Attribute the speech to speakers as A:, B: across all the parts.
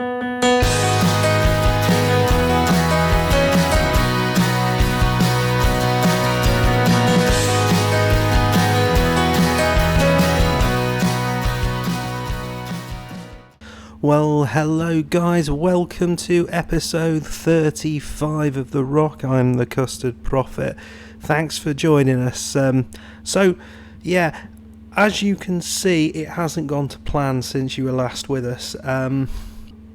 A: Well, hello guys, welcome to episode 35 of The Rock. I'm the Custard Prophet. Thanks for joining us. Yeah, as you can see, it hasn't gone to plan since you were last with us.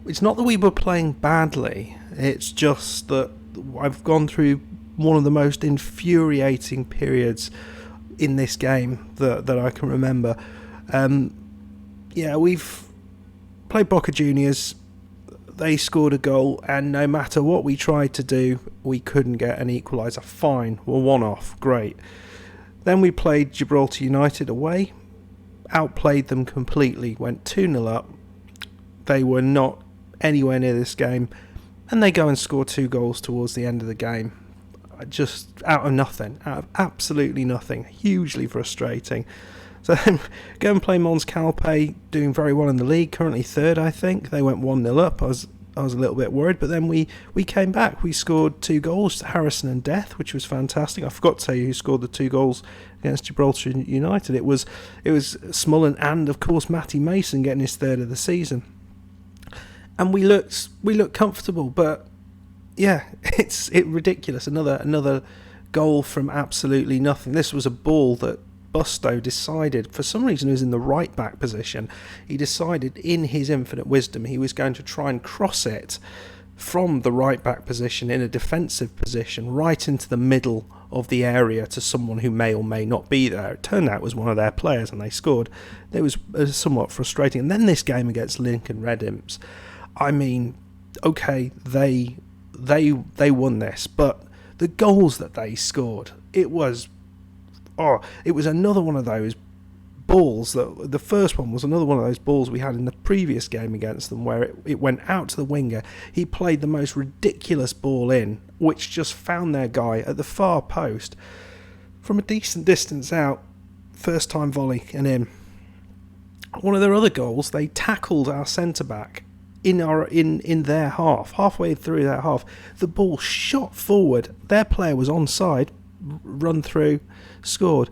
A: It's not that we were playing badly, it's just that I've gone through one of the most infuriating periods in this game that I can remember. We've played Boca Juniors, they scored a goal, and no matter what we tried to do, we couldn't get an equaliser. Fine, we're one off, great. Then we played Gibraltar United away, outplayed them completely, went 2-0 up. They were not anywhere near this game, and they go and score 2 goals towards the end of the game. Just out of nothing, out of absolutely nothing. Hugely frustrating. So then go and play Mons Calpe, doing very well in the league, currently third I think. They went 1-0 up. I was a little bit worried, but then we came back. We scored 2 goals, Harrison and Death, which was fantastic. I forgot to tell you who scored the 2 goals against Gibraltar United. It was Smullen and of course Matty Mason getting his 3rd of the season. And we looked comfortable, but yeah, it's ridiculous. Another goal from absolutely nothing. This was a ball that Busto decided, for some reason he was in the right back position, he decided in his infinite wisdom he was going to try and cross it from the right back position in a defensive position right into the middle of the area to someone who may or may not be there. It turned out it was one of their players and they scored. It was somewhat frustrating. And then this game against Lincoln Red Imps, I mean, okay, they won this, but the goals that they scored, it was another one of those balls. The first one was another one of those balls we had in the previous game against them where it went out to the winger. He played the most ridiculous ball in, which just found their guy at the far post from a decent distance out. First time volley and in. One of their other goals, they tackled our centre-back in their half, halfway through their half. The ball shot forward. Their player was onside, run through, scored.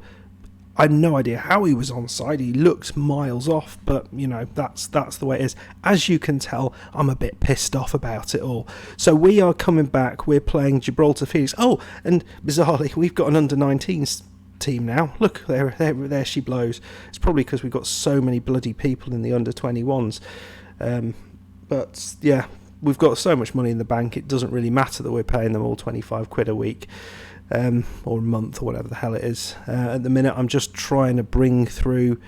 A: I had no idea how he was onside. He looked miles off, but you know, that's the way it is. As you can tell, I'm a bit pissed off about it all. So we are coming back. We're playing Gibraltar Phoenix. Oh, and bizarrely, we've got an under-19s team now. Look, there she blows. It's probably because we've got so many bloody people in the under-21s. But yeah, we've got so much money in the bank, it doesn't really matter that we're paying them all 25 quid a week. Or a month or whatever the hell it is. At the minute I'm just trying to bring through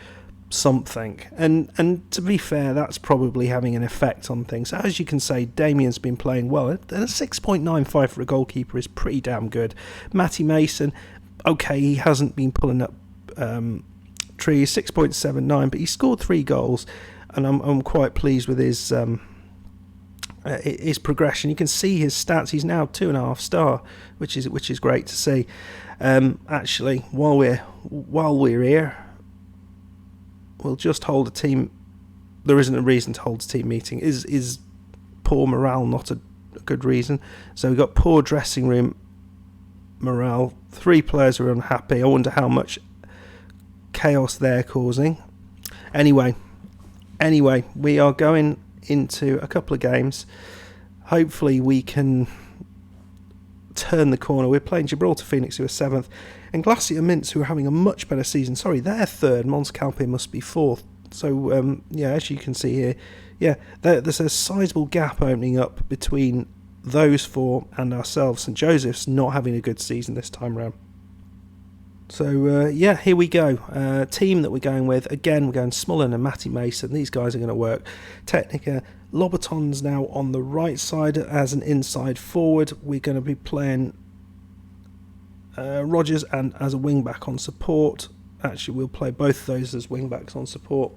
A: something, and to be fair, that's probably having an effect on things. As you can say, Damien's been playing well, and a 6.95 for a goalkeeper is pretty damn good. Matty Mason, okay, he hasn't been pulling up trees, 6.79, but he scored 3 goals, and I'm quite pleased with his progression. You can see his stats. He's now 2.5 star, which is great to see. Actually, while we're here, we'll just hold a team. There isn't a reason to hold a team meeting. Is poor morale not a good reason? So we've got poor dressing room morale. 3 players are unhappy. I wonder how much chaos they're causing. Anyway, we are going into a couple of games. Hopefully we can turn the corner. We're playing Gibraltar Phoenix, who are 7th, and Glacier Mints, who are having a much better season. Sorry, they're 3rd. Mons Calpe must be 4th. So as you can see here, there's a sizable gap opening up between those 4 and ourselves. St Joseph's not having a good season this time around. So here we go. Team that we're going with, again, we're going Smullen and Matty Mason. These guys are going to work. Technica, Lobaton's now on the right side as an inside forward. We're going to be playing Rogers and as a wing back on support. Actually, we'll play both of those as wing backs on support.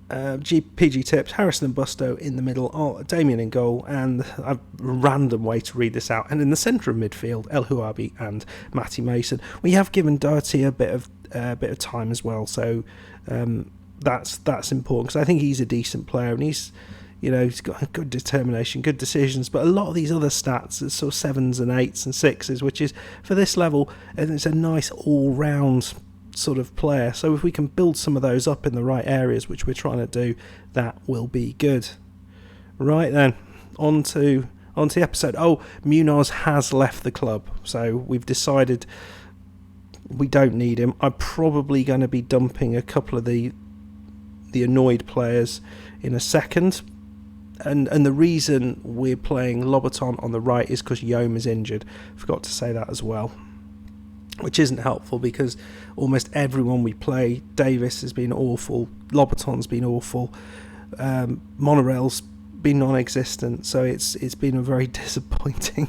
A: PG Tips, Harrison and Busto in the middle, Damien in goal, and a random way to read this out. And in the centre of midfield, El Huabi and Matty Mason. We have given Doherty a bit of time as well, so that's important because I think he's a decent player, and he's You know, he's got good determination, good decisions, but a lot of these other stats are sort of 7s and 8s and 6s, which is, for this level, and it's a nice all-round sort of player. So if we can build some of those up in the right areas, which we're trying to do, that will be good. Right then, on to the episode. Oh, Munoz has left the club, so we've decided we don't need him. I'm probably going to be dumping a couple of the annoyed players in a second. And the reason we're playing Lobaton on the right is because Yom is injured. Forgot to say that as well, which isn't helpful because almost everyone we play, Davis has been awful, Lobaton's been awful, Monorail's been non-existent, so it's been a very disappointing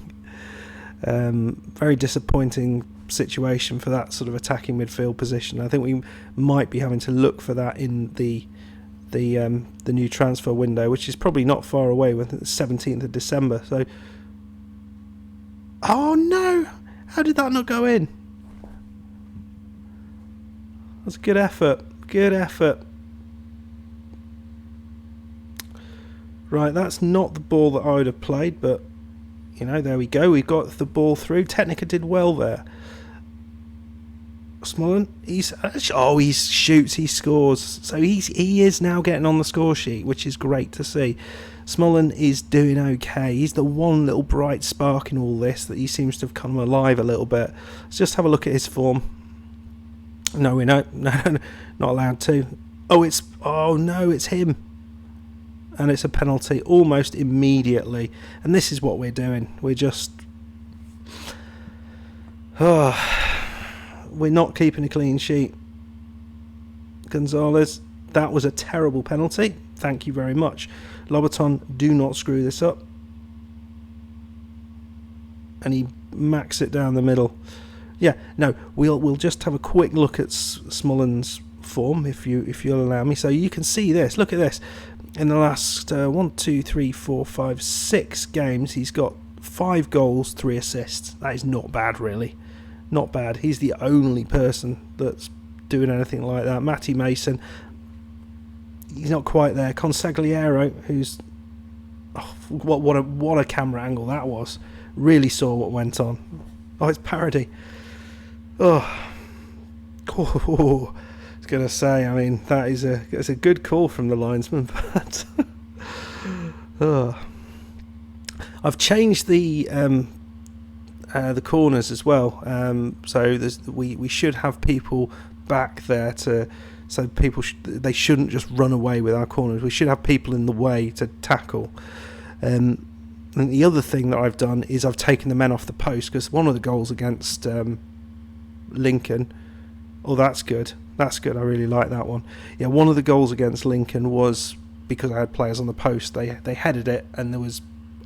A: situation for that sort of attacking midfield position. I think we might be having to look for that in the new transfer window, which is probably not far away, with the 17th of December. So, oh no, how did that not go in? That's a good effort. Right, that's not the ball that I would have played, but you know, there we go. We got the ball through. Technica did well there. Smollen, he shoots, he scores. So he is now getting on the score sheet, which is great to see. Smollen is doing okay. He's the one little bright spark in all this, that he seems to have come alive a little bit. Let's just have a look at his form. No, not allowed to. Oh no, it's him. And it's a penalty almost immediately. And this is what we're doing. We're just... we're not keeping a clean sheet. Gonzalez, that was a terrible penalty. Thank you very much. Lobaton, do not screw this up. And he macks it down the middle. Yeah, no, we'll just have a quick look at Smollen's form, if you'll allow me. So you can see this. Look at this. In the last 6 games, he's got 5 goals, 3 assists. That is not bad, really. Not bad. He's the only person that's doing anything like that. Matty Mason, he's not quite there. Consagliero, who's... Oh, what a camera angle that was. Really saw what went on. Oh, it's parody. Oh, I was going to say, I mean, it's a good call from the linesman, but I've changed the corners as well. So we should have people back there so people they shouldn't just run away with our corners. We should have people in the way to tackle. And the other thing that I've done is I've taken the men off the post, because one of the goals against Lincoln. Oh, that's good. That's good. I really like that one. Yeah, one of the goals against Lincoln was because I had players on the post. They headed it, and there was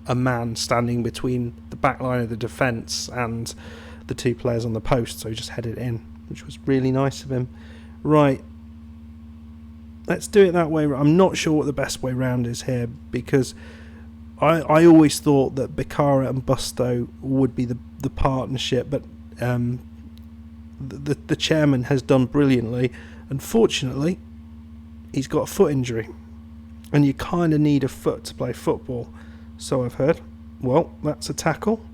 A: a man standing between the back line of the defence and the 2 players on the post, so he just headed it in, which was really nice of him. Right. Let's do it that way. I'm not sure what the best way round is here, because I always thought that Becara and Busto would be the partnership, but the chairman has done brilliantly. Unfortunately, he's got a foot injury, and you kind of need a foot to play football, so I've heard. Well, that's a tackle.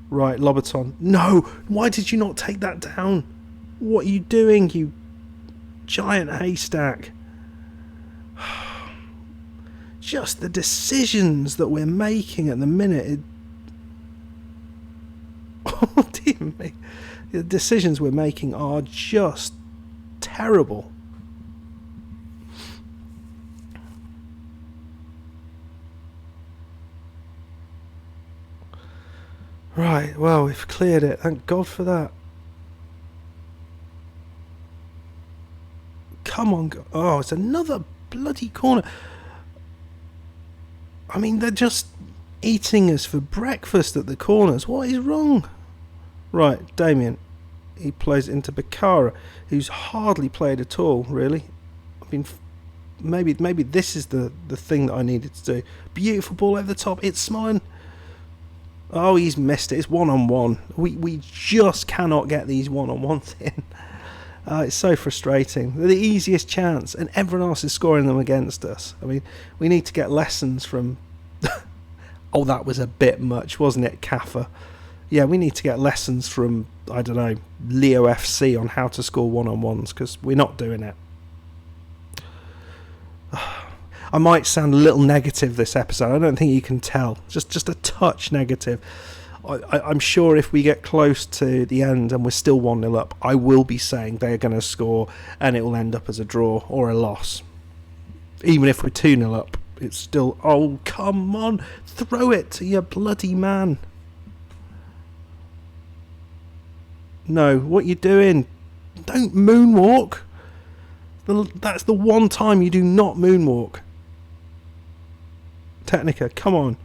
A: Right, Lobaton. No! Why did you not take that down? What are you doing, you giant haystack? Just the decisions that we're making at the minute. Oh, dear me. The decisions we're making are just terrible. Right, well, we've cleared it. Thank God for that. Come on. Oh, it's another bloody corner. I mean, they're just eating us for breakfast at the corners. What is wrong? Right, Damien. He plays into Becara, who's hardly played at all, really. I mean, maybe this is the thing that I needed to do. Beautiful ball over the top. It's Smollen. Oh, he's missed it. It's 1-on-1. We just cannot get these 1-on-1s in. It's so frustrating. They're the easiest chance, and everyone else is scoring them against us. I mean, we need to get lessons from... Oh, that was a bit much, wasn't it, Kaffa? Yeah, we need to get lessons from, I don't know, Leo FC on how to score one-on-ones, because we're not doing it. I might sound a little negative this episode. I don't think you can tell. Just a touch negative. I'm sure if we get close to the end and we're still 1-0 up, I will be saying they're going to score and it will end up as a draw or a loss. Even if we're 2-0 up, it's still, oh, come on, throw it to your bloody man. No, what you doing? Don't moonwalk. That's the one time you do not moonwalk. Technica, come on.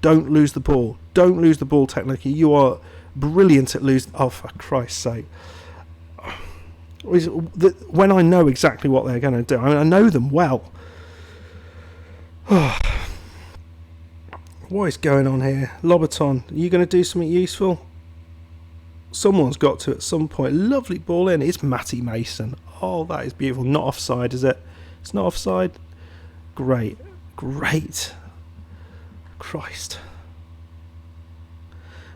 A: Don't lose the ball. Don't lose the ball, Technica. You are brilliant at losing... Oh, for Christ's sake. When I know exactly what they're going to do, I mean, I know them well. What is going on here? Lobaton, are you going to do something useful? Someone's got to at some point. Lovely ball in. It's Matty Mason. Oh, that is beautiful. Not offside, is it? It's not offside. Great. Christ.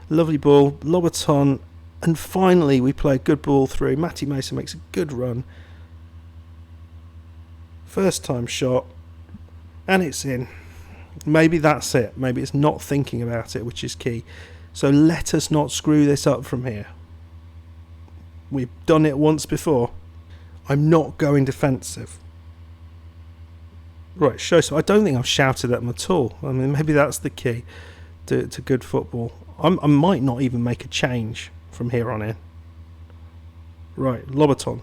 A: Lovely ball. Lobaton. And finally, we play a good ball through. Matty Mason makes a good run. First time shot. And it's in. Maybe that's it. Maybe it's not thinking about it, which is key. So let us not screw this up from here. We've done it once before. I'm not going defensive. Right, so I don't think I've shouted at them at all. I mean, maybe that's the key to good football. I might not even make a change from here on in. Right, Lobaton.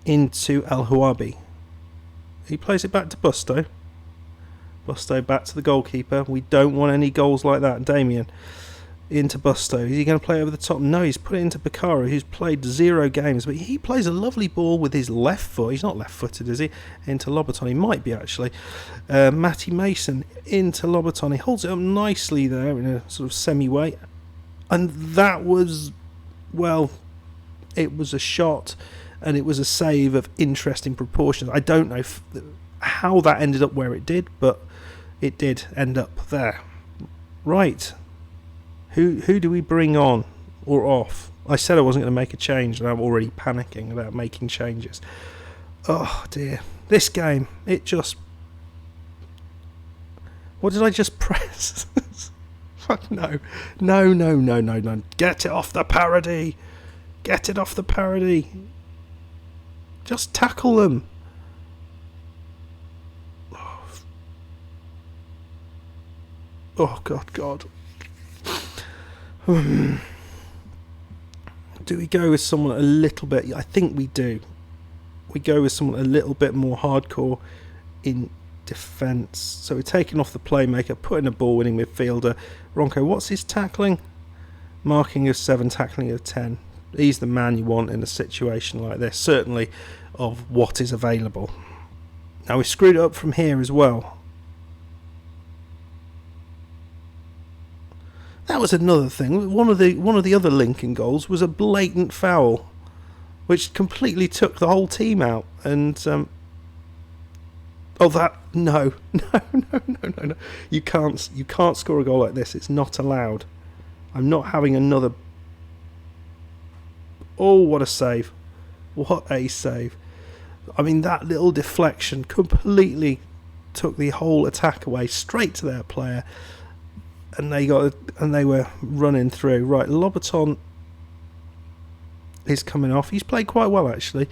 A: Into El Huabi. He plays it back to Busto. Busto back to the goalkeeper. We don't want any goals like that. Damien into Busto. Is he going to play over the top? No, he's put it into Bacaro, who's played 0 games, but he plays a lovely ball with his left foot. He's not left-footed, is he? Into Lobaton. He might be, actually. Matty Mason into Lobaton. He holds it up nicely there in a sort of semi-way. And that was, well, it was a shot and it was a save of interesting proportions. I don't know how that ended up where it did, but it did end up there. Right. Who do we bring on or off? I said I wasn't going to make a change and I'm already panicking about making changes. Oh dear. This game, it just... What did I just press? Fuck no. No. Get it off the parody. Get it off the parody. Just tackle them. Oh, God. Do we go with someone a little bit... I think we do. We go with someone a little bit more hardcore in defence. So we're taking off the playmaker, putting a ball-winning midfielder. Ronco, what's his tackling? Marking of 7, tackling of 10. He's the man you want in a situation like this. Certainly of what is available. Now we screwed it up from here as well. That was another thing. One of the other Lincoln goals was a blatant foul, which completely took the whole team out. And no. You can't score a goal like this. It's not allowed. I'm not having another. Oh, what a save! What a save! I mean, that little deflection completely took the whole attack away, straight to their player. And they were running through. Right, Lobaton is coming off. He's played quite well, actually.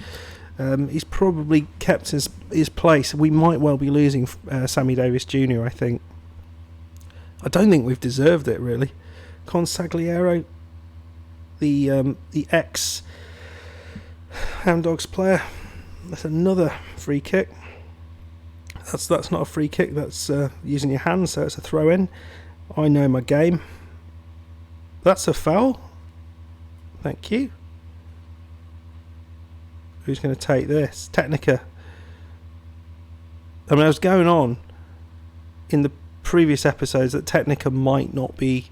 A: He's probably kept his place. We might well be losing Sammy Davis Jr., I think. I don't think we've deserved it, really. Consagliero, the ex Hound Dogs player. That's another free kick. That's not a free kick. That's using your hands, so it's a throw-in. I know my game. That's a foul. Thank you. Who's going to take this? Technica. I mean, I was going on in the previous episodes that Technica might not be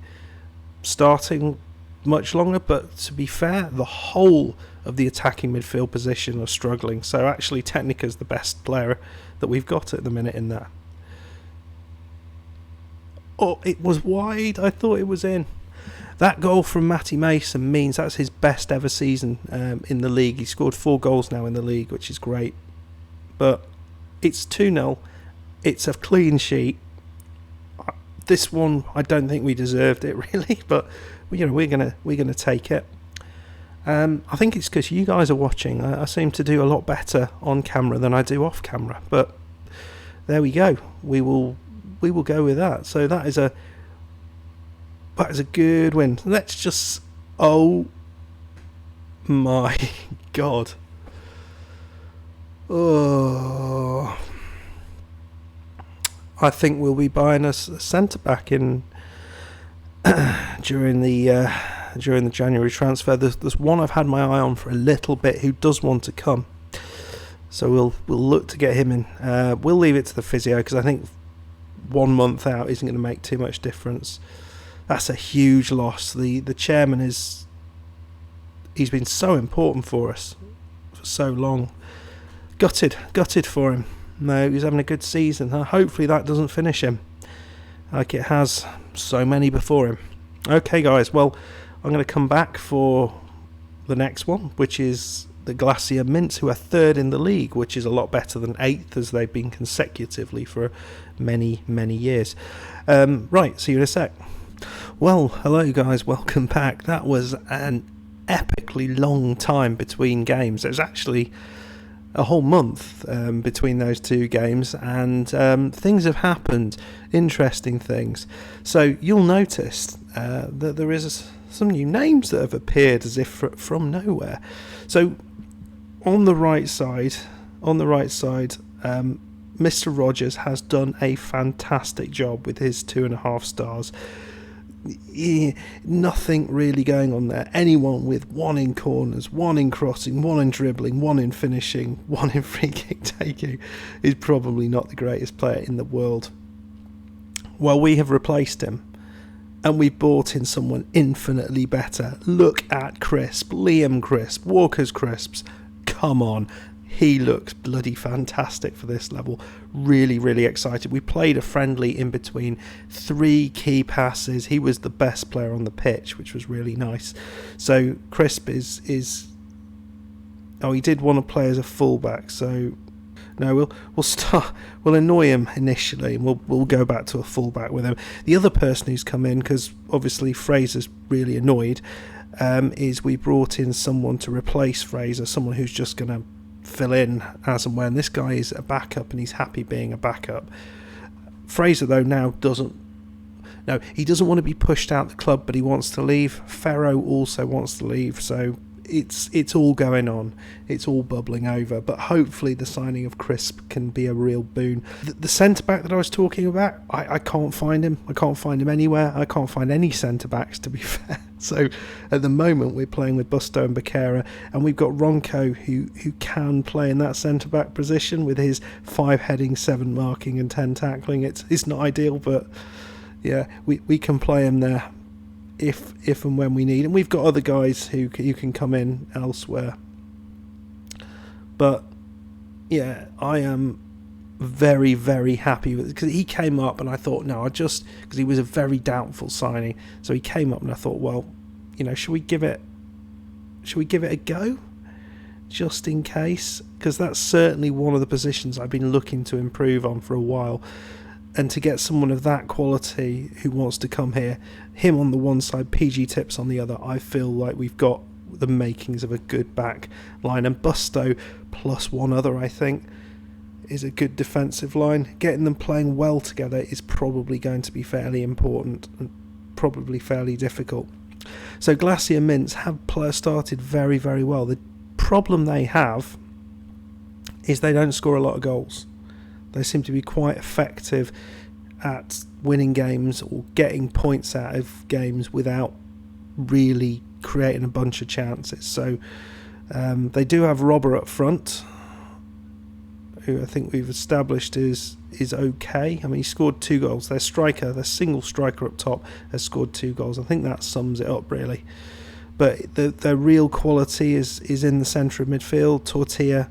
A: starting much longer, but to be fair, the whole of the attacking midfield position are struggling. So actually Technica's the best player that we've got at the minute in that. Oh, it was wide. I thought it was in. That goal from Matty Mason means that's his best ever season in the league. He scored 4 goals now in the league, which is great. But it's 2-0. It's a clean sheet. This one, I don't think we deserved it really, but we're gonna take it. I think it's because you guys are watching. I seem to do a lot better on camera than I do off camera, but there we go. We will go with that. So that is a good win. Let's just, oh my god. Oh, I think we'll be buying a centre back in during the January transfer. There's one I've had my eye on for a little bit who does want to come, so we'll look to get him in. We'll leave it to the physio because I think 1 month out isn't going to make too much difference. That's a huge loss. The chairman he's been so important for us for so long. Gutted for him. No, he's having a good season. Hopefully that doesn't finish him like it has so many before him. Okay guys, well I'm going to come back for the next one, which is the Glacier Mints, who are 3rd in the league, which is a lot better than 8th as they've been consecutively for many years. Right, see you in a sec. Well, hello guys, welcome back. That was an epically long time between games. It was actually a whole month between those 2 games, and things have happened, interesting things. So you'll notice that there is some new names that have appeared as if from nowhere. So on the right side, Mr. Rogers has done a fantastic job with his 2.5 stars. Nothing really going on there. Anyone with 1 in corners, 1 in crossing, 1 in dribbling, 1 in finishing, 1 in free kick taking is probably not the greatest player in the world. Well, we have replaced him and we brought in someone infinitely better. Look at Crisp, Liam Crisp, Walker's Crisps. Come on. He looks bloody fantastic for this level. Really excited. We played a friendly in between 3 key passes. He was the best player on the pitch, which was really nice. So Crisp is he did want to play as a fullback. So no, we'll annoy him initially, and we'll go back to a fullback with him. The other person who's come in, because obviously Fraser's really annoyed, is we brought in someone to replace Fraser, someone who's just going to fill in as and when. This guy is a backup and he's happy being a backup. Fraser though now he doesn't want to be pushed out the club, but he wants to leave. Ferro also wants to leave, so it's all going on, it's all bubbling over. But hopefully the signing of Crisp can be a real boon. The centre back that I was talking about, I can't find him. I can't find him anywhere. I can't find any centre backs, to be fair. So at the moment we're playing with Busto and Becerra, and we've got Ronco who can play in that centre back position with his 5 heading, 7 marking and 10 tackling. It's not ideal, but yeah, we can play him there if and when we need, and we've got other guys who can come in elsewhere. But yeah, I am very happy with it, because he came up and I thought, because he was a very doubtful signing, so he came up and I thought, well, should we give it a go just in case, because that's certainly one of the positions I've been looking to improve on for a while. And to get someone of that quality who wants to come here, him on the one side, PG Tips on the other, I feel like we've got the makings of a good back line. And Busto plus 1 other, I think, is a good defensive line. Getting them playing well together is probably going to be fairly important and probably fairly difficult. So Glacier Mints have started very well. The problem they have is they don't score a lot of goals. They seem to be quite effective at winning games or getting points out of games without really creating a bunch of chances. So they do have Robber up front, who I think we've established is okay. I mean, he scored 2 goals. Their single striker up top, has scored 2 goals. I think that sums it up really. but the real quality is in the centre of midfield. Tortilla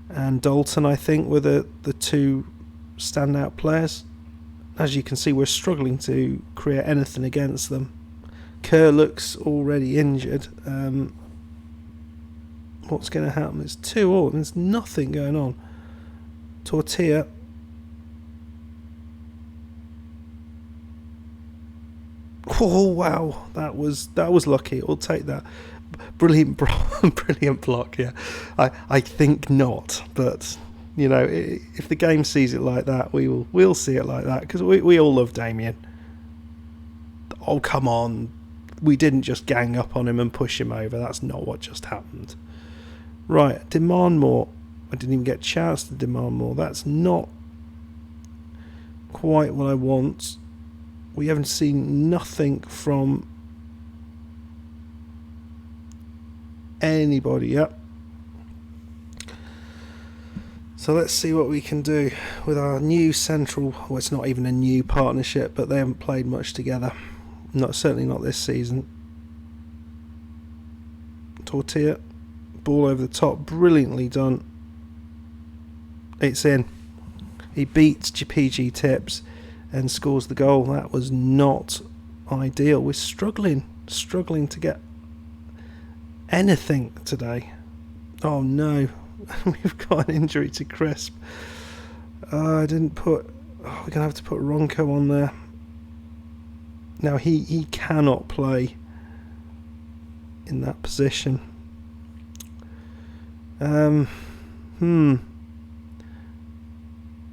A: and Dalton, I think, were the two standout players. As you can see, we're struggling to create anything against them. Kerr looks already injured. What's going to happen? It's 2-2. There's nothing going on. Tortilla. Oh wow, that was lucky. We'll take that. Brilliant block. Yeah, I think not, but you know, if the game sees it like that, we'll see it like that, because we all love Damien. Oh come on, we didn't just gang up on him and push him over. That's not what just happened. Right, demand more. I didn't even get a chance to demand more. That's not quite what I want. We haven't seen nothing from anybody yet. So let's see what we can do with our new central. Well, it's not even a new partnership, but they haven't played much together. Certainly not this season. Tortilla, ball over the top, brilliantly done. It's in. He beats PG Tips and scores the goal. That was not ideal. We're struggling to get anything today. Oh no, we've got an injury to Crisp. I didn't put. Oh, we're gonna have to put Ronco on there. Now he cannot play in that position.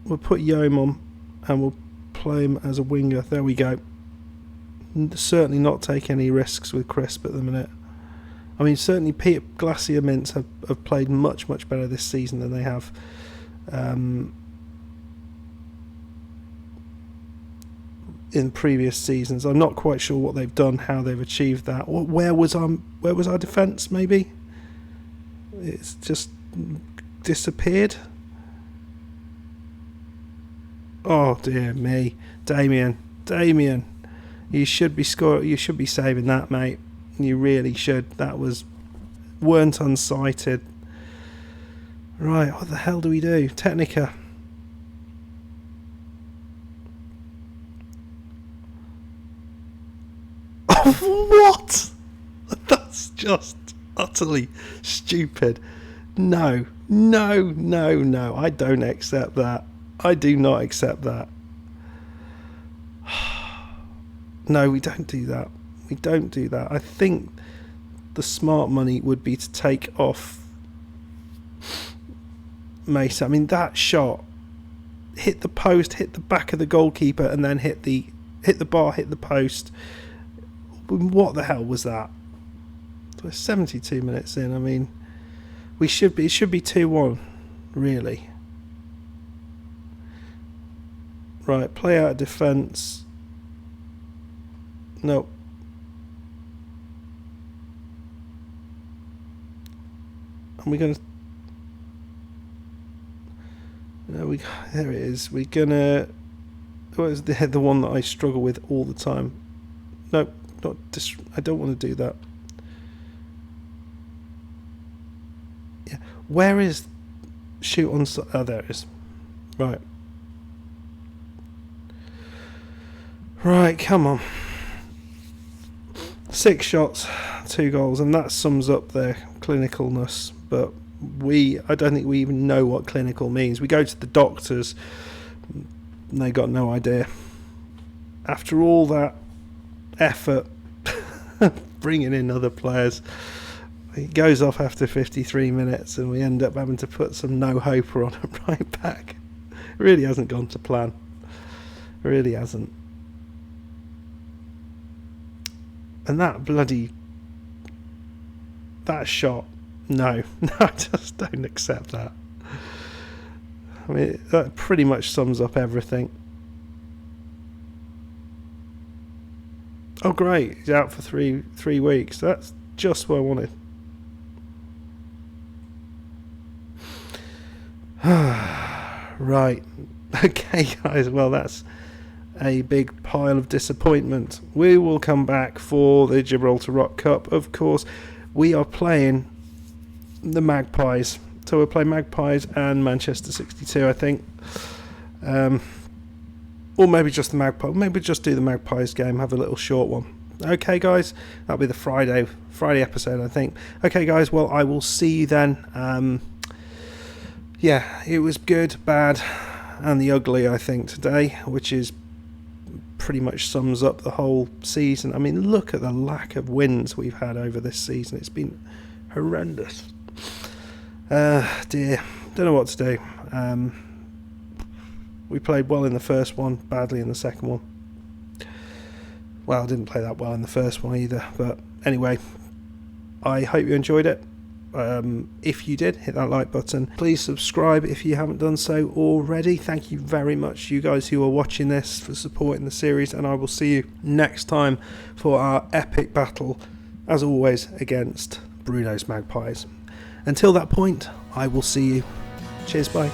A: We'll put Yom on and we'll play him as a winger. There we go. Certainly not take any risks with Crisp at the minute. I mean, certainly Glacier Mints have played much better this season than they have in previous seasons. I'm not quite sure what they've done, how they've achieved that. Where was our defence? Maybe it's just disappeared. Oh dear me, Damien, you should be You should be saving that, mate. You really should. That weren't unsighted. Right, what the hell do we do? Technica. What? That's just utterly stupid. No. I don't accept that. I do not accept that. No, we don't do that. I think the smart money would be to take off Mason. I mean, that shot hit the post, hit the back of the goalkeeper, and then hit the bar, hit the post. What the hell was that? So 72 minutes in. I mean, it should be 2-1, really. Right, play out of defence. Nope. And we're gonna. There it is. We're gonna. What is the one that I struggle with all the time? Nope, not. I don't want to do that. Yeah, where is shoot on? Oh, there it is. Right. Right, come on. 6 shots, 2 goals, and that sums up their clinicalness. But I don't think we even know what clinical means. We go to the doctors, and they got no idea. After all that effort, bringing in other players, he goes off after 53 minutes, and we end up having to put some no-hoper on at right back. It really hasn't gone to plan. It really hasn't. And that shot, no, I just don't accept that. I mean, that pretty much sums up everything. Oh great, he's out for three weeks. That's just what I wanted. Right, okay guys, well that's a big pile of disappointment. We will come back for the Gibraltar Rock Cup. Of course, we are playing the Magpies. So we'll play Magpies and Manchester 62, I think. Or maybe just the Magpies. Maybe just do the Magpies game, have a little short one. Okay, guys, that'll be the Friday episode, I think. Okay, guys, well, I will see you then. Yeah, it was good, bad, and the ugly, I think, today, which is pretty much sums up the whole season. I mean, look at the lack of wins we've had over this season. It's been horrendous. Dear, don't know what to do. We played well in the first one, badly in the second one. Well, I didn't play that well in the first one either, but anyway, I hope you enjoyed it. If you did, hit that like button. Please subscribe if you haven't done so already. Thank you very much, you guys who are watching this, for supporting the series, and I will see you next time for our epic battle, as always, against Bruno's Magpies. Until that point, I will see you. Cheers, bye.